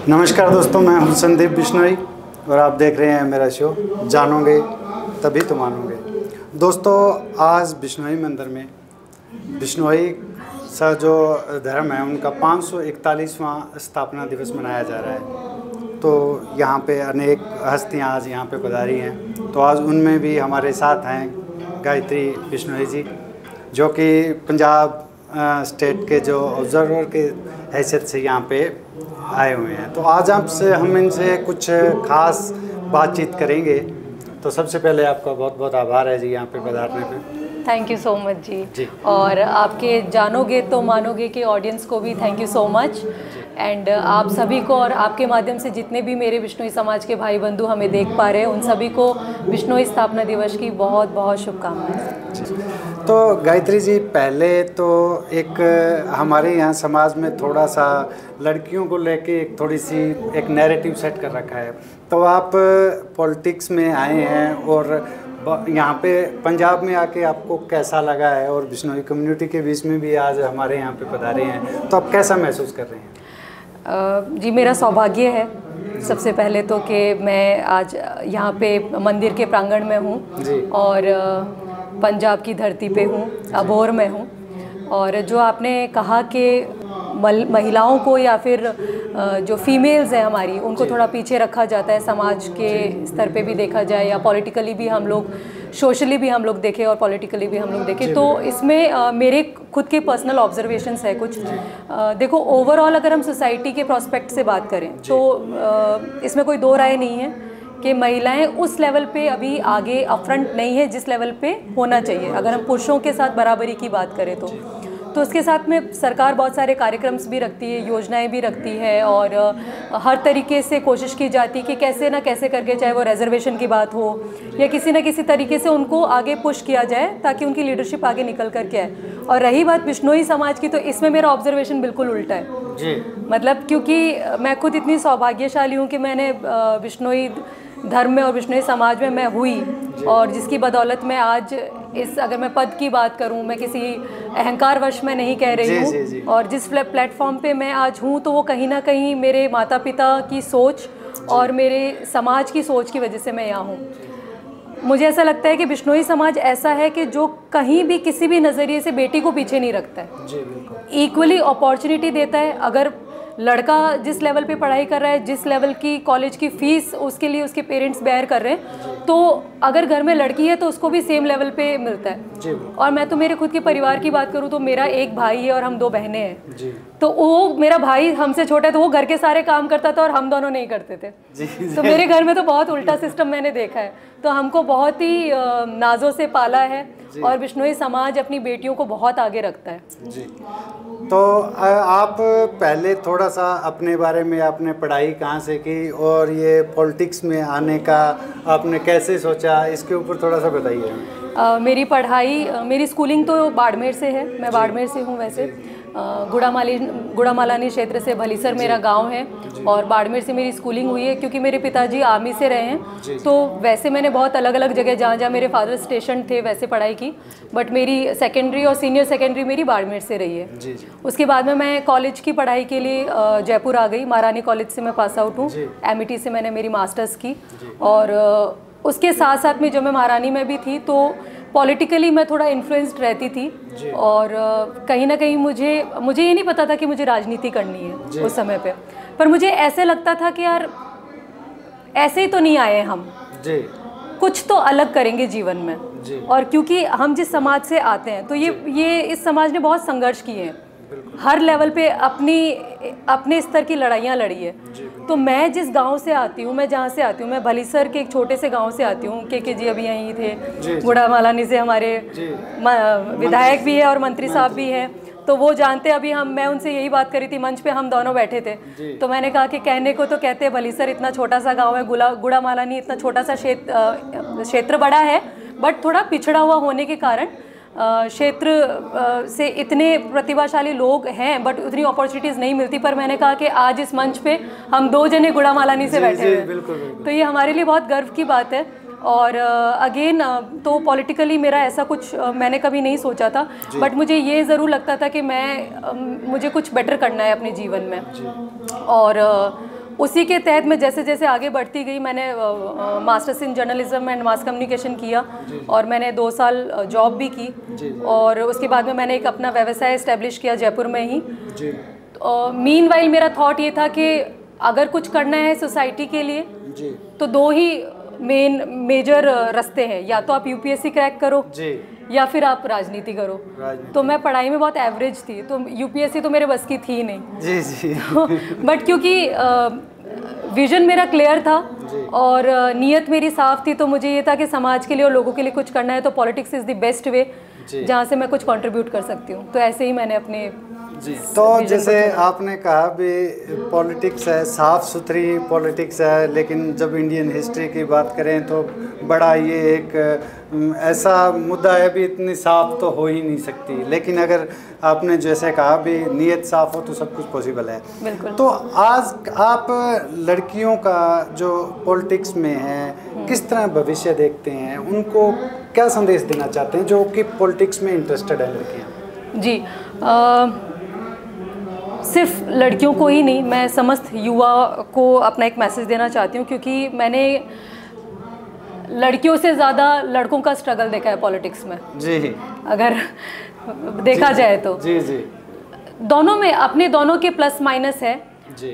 नमस्कार दोस्तों, मैं हूं संदीप बिश्नोई और आप देख रहे हैं मेरा शो जानोगे तभी तो मानोगे। दोस्तों, आज बिश्नोई मंदिर में बिश्नोई सा जो धर्म है उनका 541वां स्थापना दिवस मनाया जा रहा है। तो यहाँ पे अनेक हस्तियाँ आज यहाँ पे पधारी हैं। तो आज उनमें भी हमारे साथ हैं गायत्री बिश्नोई जी, जो कि पंजाब स्टेट के जो ऑब्जर्वर के हैसियत से यहाँ पे आए हुए हैं। तो आज आपसे हम इनसे कुछ खास बातचीत करेंगे। तो सबसे पहले आपका बहुत बहुत आभार है जी यहाँ पे पधारने पे। थैंक यू सो मच जी। और आपके जानोगे तो मानोगे के ऑडियंस को भी thank you so much. And आप सभी को और आपके माध्यम से जितने भी मेरे बिश्नोई समाज के भाई बंधु हमें देख पा रहे हैं, उन सभी को बिश्नोई स्थापना दिवस की बहुत बहुत शुभकामनाएं। तो गायत्री जी, पहले तो एक हमारे यहाँ समाज में थोड़ा सा लड़कियों को लेके एक थोड़ी सी एक नैरेटिव सेट कर रखा है। तो आप पॉलिटिक्स में आए हैं और यहाँ पे पंजाब में आके आपको कैसा लगा है, और बिश्नोई कम्युनिटी के बीच में भी आज हमारे यहाँ पे पधारे हैं, तो आप कैसा महसूस कर रहे हैं? जी, मेरा सौभाग्य है सबसे पहले तो कि मैं आज यहाँ पे मंदिर के प्रांगण में हूँ और पंजाब की धरती पे हूँ, अबोर में हूँ। और जो आपने कहा कि महिलाओं को या फिर जो फीमेल्स हैं हमारी, उनको थोड़ा पीछे रखा जाता है, समाज के स्तर पे भी देखा जाए या पॉलिटिकली भी हम लोग, सोशली भी हम लोग देखें और पॉलिटिकली भी हम लोग देखें, तो इसमें मेरे खुद के पर्सनल ऑब्जर्वेशंस है कुछ। देखो, ओवरऑल अगर हम सोसाइटी के प्रोस्पेक्ट से बात करें तो इसमें कोई दो राय नहीं है कि महिलाएं उस लेवल पे अभी आगे अपफ्रंट नहीं है जिस लेवल पे होना चाहिए। अगर हम पुरुषों के साथ बराबरी की बात करें तो उसके साथ में सरकार बहुत सारे कार्यक्रम्स भी रखती है, योजनाएं भी रखती है, और हर तरीके से कोशिश की जाती है कि कैसे ना कैसे करके, चाहे वो रिजर्वेशन की बात हो या किसी न किसी तरीके से उनको आगे पुश किया जाए ताकि उनकी लीडरशिप आगे निकल करके आए। और रही बात बिश्नोई समाज की, तो इसमें मेरा ऑब्जर्वेशन बिल्कुल उल्टा है जी। मतलब क्योंकि मैं खुद इतनी सौभाग्यशाली हूँ कि मैंने बिश्नोई धर्म में और बिश्नोई समाज में मैं हुई, और जिसकी बदौलत मैं आज इस, अगर मैं पद की बात करूं, मैं किसी अहंकारवश में नहीं कह रही हूं, और जिस प्लेटफॉर्म पे मैं आज हूं तो वो कहीं ना कहीं मेरे माता पिता की सोच और मेरे समाज की सोच की वजह से मैं यहाँ हूँ। मुझे ऐसा लगता है कि बिश्नोई समाज ऐसा है कि जो कहीं भी किसी भी नज़रिए से बेटी को पीछे नहीं रखता है, इक्वली अपॉर्चुनिटी देता है। अगर लड़का जिस लेवल पे पढ़ाई कर रहा है, जिस लेवल की कॉलेज की फ़ीस उसके लिए उसके पेरेंट्स बेयर कर रहे हैं, तो अगर घर में लड़की है तो उसको भी सेम लेवल पे मिलता है। और मैं तो मेरे खुद के परिवार की बात करूँ तो मेरा एक भाई है और हम दो बहनें हैं। तो वो, मेरा भाई हमसे छोटा है तो वो घर के सारे काम करता था और हम दोनों नहीं करते थे। तो मेरे घर में तो बहुत उल्टा सिस्टम मैंने देखा है। तो हमको बहुत ही नाजों से पाला है और बिश्नोई समाज अपनी बेटियों को बहुत आगे रखता है जी। तो आप पहले थोड़ा सा अपने बारे में, आपने पढ़ाई कहाँ से की और ये पॉलिटिक्स में आने का आपने कैसे सोचा, इसके ऊपर थोड़ा सा बताइए। मेरी पढ़ाई, मेरी स्कूलिंग तो बाड़मेर से है। मैं बाड़मेर से हूँ वैसे, गुड़ामालानी क्षेत्र से भलीसर मेरा गांव है, और बाड़मेर से मेरी स्कूलिंग हुई है। क्योंकि मेरे पिताजी आर्मी से रहे हैं तो वैसे मैंने बहुत अलग अलग जगह, जहाँ जहाँ मेरे फादर स्टेशन थे वैसे पढ़ाई की, बट मेरी सेकेंडरी और सीनियर सेकेंडरी मेरी बाड़मेर से रही है। उसके बाद में मैं कॉलेज की पढ़ाई के लिए जयपुर आ गई। महारानी कॉलेज से मैं पास आउट हूँ। एमिटी से मैंने मेरी मास्टर्स की, और उसके साथ साथ में जब मैं महारानी में भी थी तो पॉलिटिकली मैं थोड़ा इन्फ्लुएंस्ड रहती थी, और कहीं ना कहीं मुझे ये नहीं पता था कि मुझे राजनीति करनी है उस समय पे। पर मुझे ऐसे लगता था कि यार ऐसे ही तो नहीं आए हम, कुछ तो अलग करेंगे जीवन में। और क्योंकि हम जिस समाज से आते हैं तो ये इस समाज ने बहुत संघर्ष किए हैं, हर लेवल पे अपने स्तर की लड़ाइयाँ लड़ी है। तो मैं जिस गांव से आती हूँ, मैं जहाँ से आती हूँ, मैं भलीसर के एक छोटे से गांव से आती हूँ। के जी अभी यहीं थे, गुड़ामालानी से हमारे विधायक भी है और मंत्री साहब भी हैं, तो वो जानते। अभी मैं उनसे यही बात करी थी, मंच पे हम दोनों बैठे थे, तो मैंने कहा कि कहने को तो कहते हैं भलीसर इतना छोटा सा गाँव है, गुड़ामालानी इतना छोटा सा क्षेत्र बड़ा है, बट थोड़ा पिछड़ा हुआ होने के कारण क्षेत्र से इतने प्रतिभाशाली लोग हैं बट उतनी अपॉर्चुनिटीज़ नहीं मिलती। पर मैंने कहा कि आज इस मंच पे हम दो जने गुड़ामालानी से बैठे हुए हैं, तो ये हमारे लिए बहुत गर्व की बात है। और अगेन तो पॉलिटिकली मेरा ऐसा कुछ मैंने कभी नहीं सोचा था, बट मुझे ये ज़रूर लगता था कि मुझे कुछ बेटर करना है अपने जीवन में। और उसी के तहत मैं जैसे जैसे आगे बढ़ती गई, मैंने masters in journalism and mass communication किया और मैंने 2 साल जॉब भी की और उसके बाद में मैंने एक अपना व्यवसाय इस्टेब्लिश किया जयपुर में ही। मीनवाइल मेरा थॉट ये था कि अगर कुछ करना है सोसाइटी के लिए तो 2 ही मेजर रास्ते हैं, या तो आप यूपीएससी क्रैक करो या फिर आप राजनीति करो। तो मैं पढ़ाई में बहुत एवरेज थी, तो यूपीएससी तो मेरे बस की थी नहीं। बट क्योंकि विजन मेरा क्लियर था और नीयत मेरी साफ थी, तो मुझे ये था कि समाज के लिए और लोगों के लिए कुछ करना है तो politics is the best way जहाँ से मैं कुछ कंट्रीब्यूट कर सकती हूँ। तो ऐसे ही मैंने अपने तो जैसे आपने कहा भी पॉलिटिक्स है, साफ़ सुथरी पॉलिटिक्स है, लेकिन जब इंडियन हिस्ट्री की बात करें तो बड़ा ये एक ऐसा मुद्दा है भी इतनी साफ तो हो ही नहीं सकती, लेकिन अगर आपने जैसे कहा भी नीयत साफ हो तो सब कुछ पॉसिबल है। तो आज आप लड़कियों का जो पॉलिटिक्स में है किस तरह भविष्य देखते हैं, उनको क्या संदेश देना चाहते हैं जो कि पॉलिटिक्स में इंटरेस्टेड है लड़कियाँ? जी, सिर्फ लड़कियों को ही नहीं, मैं समस्त युवा को अपना एक मैसेज देना चाहती हूँ, क्योंकि मैंने लड़कियों से ज़्यादा लड़कों का स्ट्रगल देखा है पॉलिटिक्स में। जी, अगर देखा जाए तो जी दोनों में अपने दोनों के प्लस माइनस है।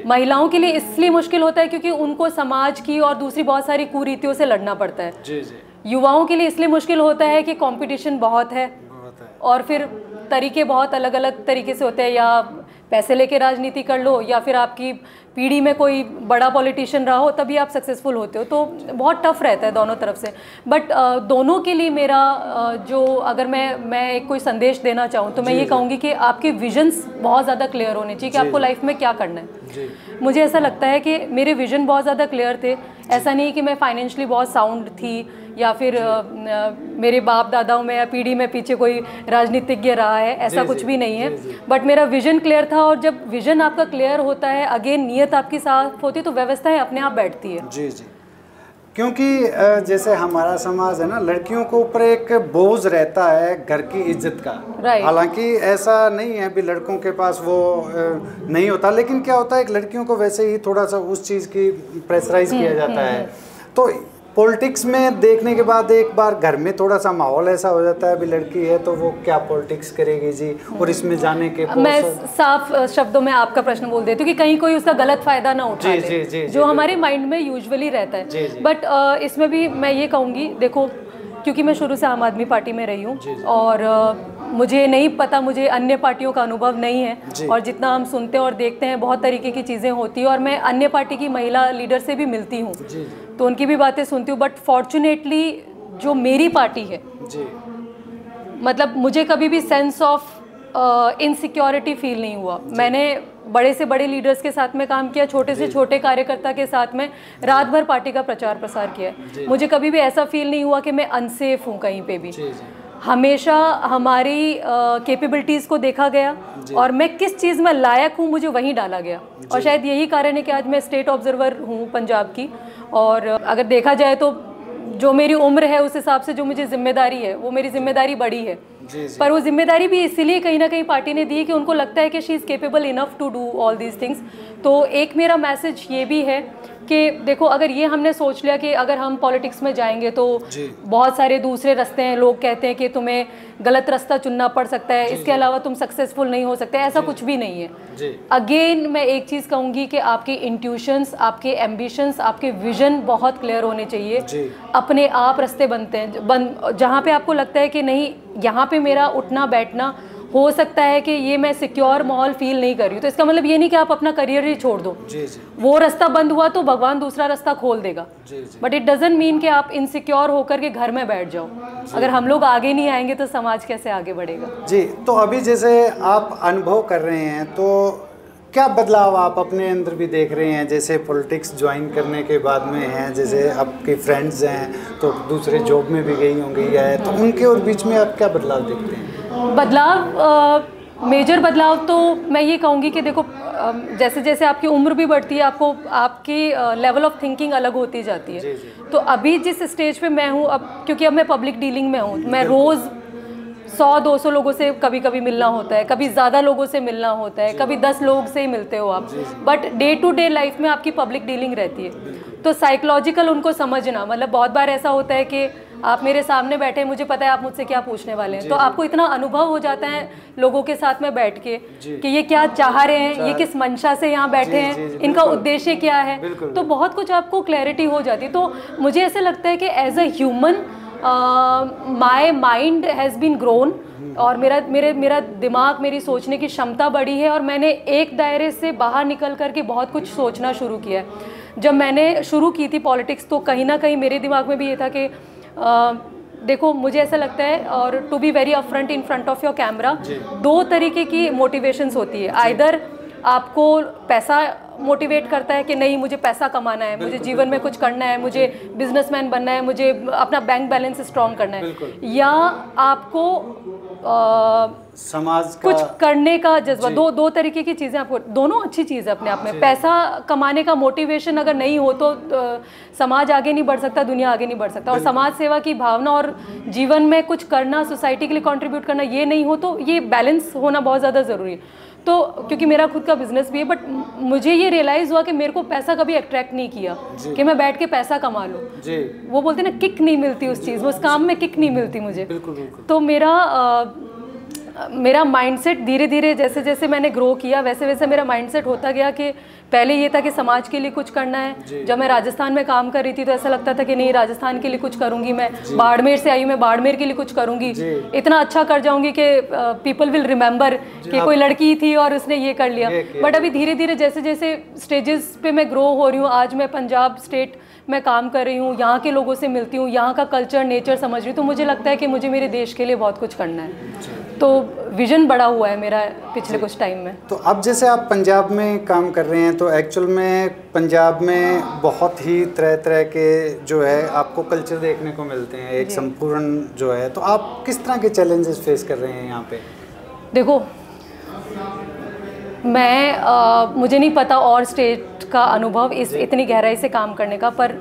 महिलाओं के लिए इसलिए मुश्किल होता है क्योंकि उनको समाज की और दूसरी बहुत सारी कुरीतियों से लड़ना पड़ता है। युवाओं के लिए इसलिए मुश्किल होता है कि कंपटीशन बहुत है और फिर तरीके बहुत अलग अलग तरीके से होते हैं, या पैसे लेके राजनीति कर लो या फिर आपकी पीढ़ी में कोई बड़ा पॉलिटिशियन रहा हो तभी आप सक्सेसफुल होते हो, तो बहुत टफ रहता है दोनों तरफ से। बट दोनों के लिए मेरा जो अगर मैं एक कोई संदेश देना चाहूँ तो मैं ये कहूँगी कि आपके विजन्स बहुत ज़्यादा क्लियर होने चाहिए कि आपको लाइफ में क्या करना है। मुझे ऐसा लगता है कि मेरे विजन बहुत ज़्यादा क्लियर थे। ऐसा नहीं कि मैं फाइनेंशियली बहुत साउंड थी या फिर मेरे बाप दादाओं में या पीढ़ी में पीछे कोई राजनीतिज्ञ रहा है, ऐसा कुछ भी नहीं है। बट मेरा विजन क्लियर था, और जब विजन आपका क्लियर होता है, अगेन नीयत आपकी साफ होती है, तो व्यवस्थाएं अपने आप बैठती है। जी, क्योंकि जैसे हमारा समाज है ना, लड़कियों को ऊपर एक बोझ रहता है घर की इज्जत का। हालांकि ऐसा नहीं है भी लड़कों के पास वो नहीं होता, लेकिन क्या होता है, एक लड़कियों को वैसे ही थोड़ा सा उस चीज़ की प्रेशराइज किया जाता है। तो पॉलिटिक्स में देखने के बाद एक बार घर में थोड़ा सा माहौल ऐसा हो जाता है, अभी लड़की है तो वो क्या पॉलिटिक्स करेगी जी, और इसमें जाने के मैं साफ शब्दों में आपका प्रश्न बोल देती हूँ कि कहीं कोई उसका गलत फायदा ना उठा ले, जो हमारे माइंड में यूजुअली रहता है। बट इसमें भी मैं ये कहूँगी, देखो क्योंकि मैं शुरू से आम आदमी पार्टी में रही हूँ और मुझे नहीं पता, मुझे अन्य पार्टियों का अनुभव नहीं है, और जितना हम सुनते हैं और देखते हैं बहुत तरीके की चीज़ें होती हैं, और मैं अन्य पार्टी की महिला लीडर से भी मिलती हूँ तो उनकी भी बातें सुनती हूँ। बट फॉर्चुनेटली जो मेरी पार्टी है, मतलब मुझे कभी भी सेंस ऑफ इनसिक्योरिटी फील नहीं हुआ। मैंने बड़े से बड़े लीडर्स के साथ में काम किया, छोटे से छोटे कार्यकर्ता के साथ में रात भर पार्टी का प्रचार प्रसार किया। मुझे कभी भी ऐसा फील नहीं हुआ कि मैं अनसेफ हूँ कहीं पे भी। हमेशा हमारी कैपेबिलिटीज़ को देखा गया और मैं किस चीज़ में लायक हूँ मुझे वहीं डाला गया, और शायद यही कारण है कि आज मैं स्टेट ऑब्जर्वर हूँ पंजाब की। और अगर देखा जाए तो जो मेरी उम्र है उस हिसाब से जो मुझे जिम्मेदारी है, वो मेरी जिम्मेदारी बड़ी है। पर वो जिम्मेदारी भी इसीलिए कहीं ना कहीं पार्टी ने दी है कि उनको लगता है कि she is capable enough to do all these things. तो एक मेरा मैसेज ये भी है कि देखो, अगर ये हमने सोच लिया कि अगर हम पॉलिटिक्स में जाएंगे तो बहुत सारे दूसरे रास्ते हैं, लोग कहते हैं कि तुम्हें गलत रास्ता चुनना पड़ सकता है, इसके अलावा तुम सक्सेसफुल नहीं हो सकते, ऐसा कुछ भी नहीं है। अगेन मैं एक चीज़ कहूँगी कि आपके इंट्यूशंस, आपके एम्बिशंस, आपके विजन बहुत क्लियर होने चाहिए। अपने आप रास्ते बनते हैं, जहाँ पे आपको लगता है कि नहीं यहाँ पे मेरा उठना बैठना हो सकता है कि ये मैं सिक्योर माहौल फील नहीं कर रही हूँ, तो इसका मतलब ये नहीं कि आप अपना करियर ही छोड़ दो। वो रास्ता बंद हुआ तो भगवान दूसरा रास्ता खोल देगा, बट इट डजंट मीन कि आप इनसिक्योर होकर के घर में बैठ जाओ। अगर हम लोग आगे नहीं आएंगे तो समाज कैसे आगे बढ़ेगा। जी, तो अभी जैसे आप अनुभव कर रहे हैं तो क्या बदलाव आप अपने अंदर भी देख रहे हैं? जैसे पॉलिटिक्स ज्वाइन करने के बाद में हैं, जैसे आपके फ्रेंड्स हैं तो दूसरे जॉब में भी गई होंगी है, तो उनके और बीच में आप क्या बदलाव देखते हैं? बदलाव, मेजर बदलाव तो मैं ये कहूँगी कि देखो, जैसे जैसे आपकी उम्र भी बढ़ती है, आपको आपकी लेवल ऑफ थिंकिंग अलग होती जाती है। तो अभी जिस स्टेज पे मैं हूँ, अब क्योंकि अब मैं पब्लिक डीलिंग में हूँ, मैं रोज़ 100-200 लोगों से कभी कभी मिलना होता है, कभी ज़्यादा लोगों से मिलना होता है, कभी 10 लोग से ही मिलते हो आप, but day to day life में आपकी पब्लिक डीलिंग रहती है। तो साइकोलॉजिकल उनको समझना, मतलब बहुत बार ऐसा होता है कि आप मेरे सामने बैठे, मुझे पता है आप मुझसे क्या पूछने वाले हैं, तो आपको इतना अनुभव हो जाता है लोगों के साथ में बैठ के कि ये क्या चाह रहे हैं, ये किस मंशा से यहाँ बैठे हैं, इनका उद्देश्य क्या है, तो बहुत कुछ आपको क्लैरिटी हो जाती है। तो मुझे ऐसे लगता है कि as a human my mind has been grown, और मेरा दिमाग, मेरी सोचने की क्षमता बढ़ी है, और मैंने एक दायरे से बाहर निकल करके बहुत कुछ सोचना शुरू किया है। जब मैंने शुरू की थी पॉलिटिक्स, तो कहीं ना कहीं मेरे दिमाग में भी ये था कि देखो, मुझे ऐसा लगता है, और to be very upfront in front of your camera, 2 तरीके की मोटिवेशंस होती है। आइदर आपको पैसा मोटिवेट करता है कि नहीं मुझे पैसा कमाना है, मुझे जीवन में कुछ करना है, मुझे बिजनेसमैन बनना है, मुझे अपना बैंक बैलेंस स्ट्रॉन्ग करना है, या आपको समाज का कुछ करने का जज्बा। दो तरीके की चीज़ें आपको, दोनों अच्छी चीज़ है अपने आप में। पैसा कमाने का मोटिवेशन अगर नहीं हो तो समाज आगे नहीं बढ़ सकता, दुनिया आगे नहीं बढ़ सकता, और समाज सेवा की भावना और जीवन में कुछ करना, सोसाइटी के लिए कंट्रीब्यूट करना, ये नहीं हो तो ये बैलेंस होना बहुत ज़्यादा ज़रूरी है। तो क्योंकि मेरा खुद का बिजनेस भी है, बट मुझे ये रियलाइज़ हुआ कि मेरे को पैसा कभी अट्रैक्ट नहीं किया कि मैं बैठ के पैसा कमा लूँ। वो बोलते ना, किक नहीं मिलती उस चीज़, उस काम में किक नहीं मिलती मुझे। तो मेरा माइंडसेट धीरे धीरे, जैसे जैसे मैंने ग्रो किया, वैसे वैसे मेरा माइंडसेट होता गया कि पहले ये था कि समाज के लिए कुछ करना है। जब मैं राजस्थान में काम कर रही थी तो ऐसा लगता था कि नहीं, राजस्थान के लिए कुछ करूंगी मैं। बाड़मेर से आई हूँ, मैं बाड़मेर के लिए कुछ करूंगी, इतना अच्छा कर जाऊंगी कि पीपल विल रिमेंबर कि कोई लड़की थी और उसने ये कर लिया। बट अभी धीरे धीरे जैसे जैसे स्टेजेस पे मैं ग्रो हो रही हूँ, आज मैं पंजाब स्टेट में काम कर रही हूँ, यहाँ के लोगों से मिलती हूँ, यहाँ का कल्चर, नेचर समझ रही हूँ, तो मुझे लगता है कि मुझे मेरे देश के लिए बहुत कुछ करना है। तो विजन बड़ा हुआ है मेरा पिछले कुछ टाइम में। तो अब जैसे आप पंजाब में काम कर रहे हैं, तो एक्चुअल में पंजाब में बहुत ही तरह तरह के जो है आपको कल्चर देखने को मिलते हैं, एक संपूर्ण जो है। तो आप किस तरह के चैलेंजेस फेस कर रहे हैं यहाँ पे? देखो, मुझे नहीं पता और स्टेट का अनुभव इतनी गहराई से काम करने का, पर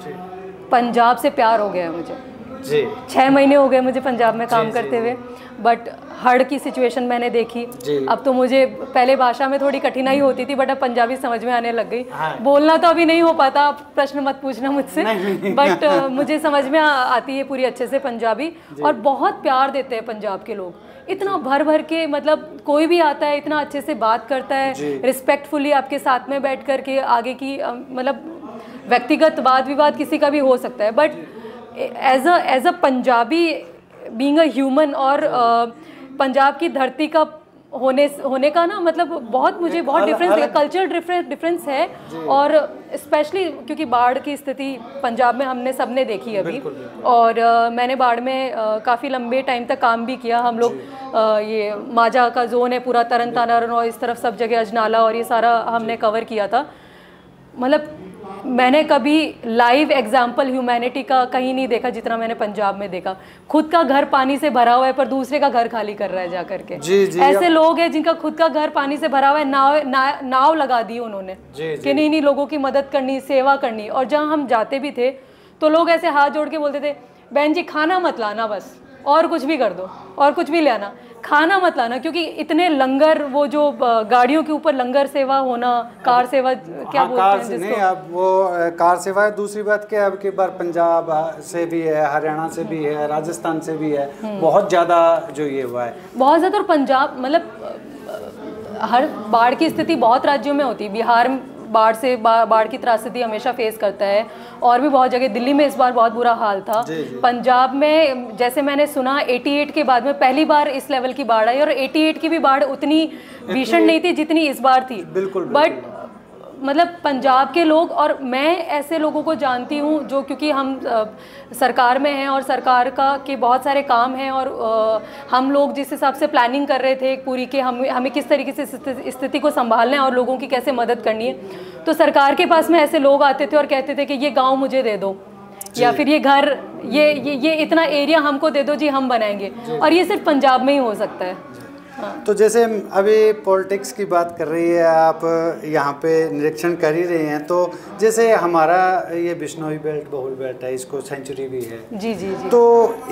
पंजाब से प्यार हो गया है मुझे। 6 महीने हो गए मुझे पंजाब में काम करते हुए, बट हड़ की सिचुएशन मैंने देखी। अब तो मुझे पहले भाषा में थोड़ी कठिनाई होती थी, बट अब पंजाबी समझ में आने लग गई। बोलना तो अभी नहीं हो पाता, आप प्रश्न मत पूछना मुझसे, बट मुझे समझ में आती है पूरी अच्छे से पंजाबी, और बहुत प्यार देते हैं पंजाब के लोग, इतना भर भर के, मतलब कोई भी आता है इतना अच्छे से बात करता है, रिस्पेक्टफुली आपके साथ में बैठ कर के आगे की, मतलब व्यक्तिगत वाद विवाद किसी का भी हो सकता है, but as a Punjabi, being a human, और पंजाब की धरती का होने का ना, मतलब बहुत मुझे बहुत डिफरेंस है, कल्चरल डिफरेंस है। और स्पेशली क्योंकि बाढ़ की स्थिति पंजाब में हमने सबने देखी अभी, और मैंने बाढ़ में काफ़ी लंबे टाइम तक काम भी किया। हम लोग ये माजा का जोन है पूरा, तरन तारण और इस तरफ सब जगह अजनाला, और ये सारा हमने कवर किया था। मतलब मैंने कभी लाइव एग्जाम्पल ह्यूमैनिटी का कहीं नहीं देखा जितना मैंने पंजाब में देखा। खुद का घर पानी से भरा हुआ है, पर दूसरे का घर खाली कर रहा है जा करके। ऐसे लोग हैं जिनका खुद का घर पानी से भरा हुआ है, नाव लगा दी उन्होंने कि नहीं लोगों की मदद करनी, सेवा करनी। और जहाँ हम जाते भी थे तो लोग ऐसे हाथ जोड़ के बोलते थे, बहन जी खाना मत लाना, बस और कुछ भी कर दो, और कुछ भी ले आना, खाना मत लाना, क्योंकि इतने लंगर, वो जो गाड़ियों के ऊपर लंगर सेवा होना, कार सेवा क्या बोलते हैं जिसको? नहीं, अब वो कार सेवा है। दूसरी बात क्या है, अब की बार पंजाब से भी है, हरियाणा से भी है, राजस्थान से भी है, बहुत ज़्यादा जो ये हुआ है, बहुत ज़्यादा। और पंजाब, मतलब हर बाढ़ की स्थिति बहुत राज्यों में होती है। बिहार बाढ़ की त्रासदी हमेशा फेस करता है, और भी बहुत जगह, दिल्ली में इस बार बहुत बुरा हाल था। पंजाब में जैसे मैंने सुना 88 के बाद में पहली बार इस लेवल की बाढ़ आई, और 88 की भी बाढ़ उतनी भीषण नहीं थी जितनी इस बार थी। बट मतलब पंजाब के लोग, और मैं ऐसे लोगों को जानती हूँ जो, क्योंकि हम सरकार में हैं और सरकार के बहुत सारे काम हैं, और हम लोग जिस हिसाब से प्लानिंग कर रहे थे पूरी के हमें किस तरीके से स्थिति को संभालना है और लोगों की कैसे मदद करनी है, तो सरकार के पास में ऐसे लोग आते थे और कहते थे कि ये गांव मुझे दे दो, या फिर ये घर, ये इतना एरिया हमको दे दो जी, हम बनाएंगे। और ये सिर्फ पंजाब में ही हो सकता है। तो जैसे अभी पॉलिटिक्स की बात कर रही है, आप यहाँ पे निरीक्षण कर ही रहे हैं, तो जैसे हमारा ये बिश्नोई बेल्ट बहुल बेल्ट है, इसको सेंचुरी भी है। जी जी जी। तो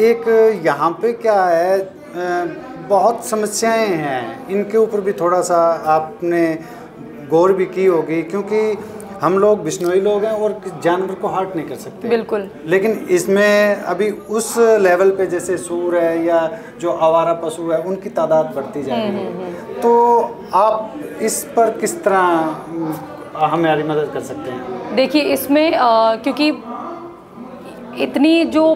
एक यहाँ पे क्या है, बहुत समस्याएं हैं, इनके ऊपर भी थोड़ा सा आपने गौर भी की होगी, क्योंकि हम लोग बिश्नोई लोग हैं और जानवर को हर्ट नहीं कर सकते। बिल्कुल। लेकिन इसमें अभी उस लेवल पे जैसे सूर है या जो आवारा पशु है उनकी तादाद बढ़ती जा रही है, तो आप इस पर किस तरह हमारी मदद कर सकते हैं? देखिए इसमें क्योंकि इतनी जो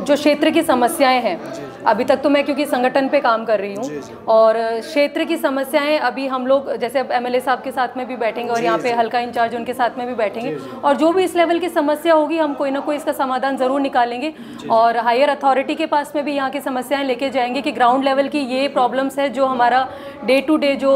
क्षेत्र की समस्याएं हैं, अभी तक तो मैं क्योंकि संगठन पे काम कर रही हूँ, और क्षेत्र की समस्याएं अभी हम लोग जैसे अब एमएलए साहब के साथ में भी बैठेंगे और यहाँ पे हल्का इंचार्ज उनके साथ में भी बैठेंगे, और जो भी इस लेवल की समस्या होगी हम कोई ना कोई इसका समाधान ज़रूर निकालेंगे, और हायर अथॉरिटी के पास में भी यहाँ की समस्याएं लेके जाएंगे कि ग्राउंड लेवल की ये प्रॉब्लम्स है जो हमारा डे टू डे जो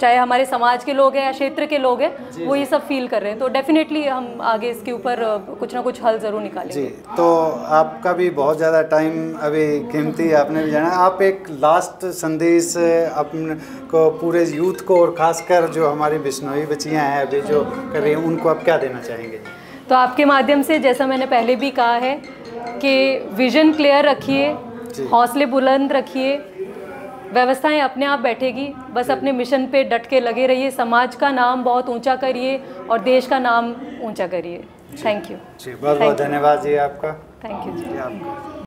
चाहे हमारे समाज के लोग हैं या क्षेत्र के लोग हैं वो ये सब फील कर रहे हैं। तो डेफिनेटली हम आगे इसके ऊपर कुछ ना कुछ हल ज़रूर निकालेंगे। जी, तो आपका भी बहुत ज़्यादा टाइम अभी कीमती आपने भी जाना, आप एक लास्ट संदेश अपने को पूरे यूथ को और खासकर जो हमारी बिश्नोई बच्चियां हैं अभी जो कर रही हैं उनको आप क्या देना चाहेंगे? तो आपके माध्यम से जैसा मैंने पहले भी कहा है कि विजन क्लियर रखिए, हौसले बुलंद रखिए, व्यवस्थाएं अपने आप बैठेगी, बस अपने मिशन पे डट के लगे रहिए, समाज का नाम बहुत ऊंचा करिए और देश का नाम ऊंचा करिए। थैंक यू जी, बहुत बहुत धन्यवाद जी आपका। थैंक यू जी आपका।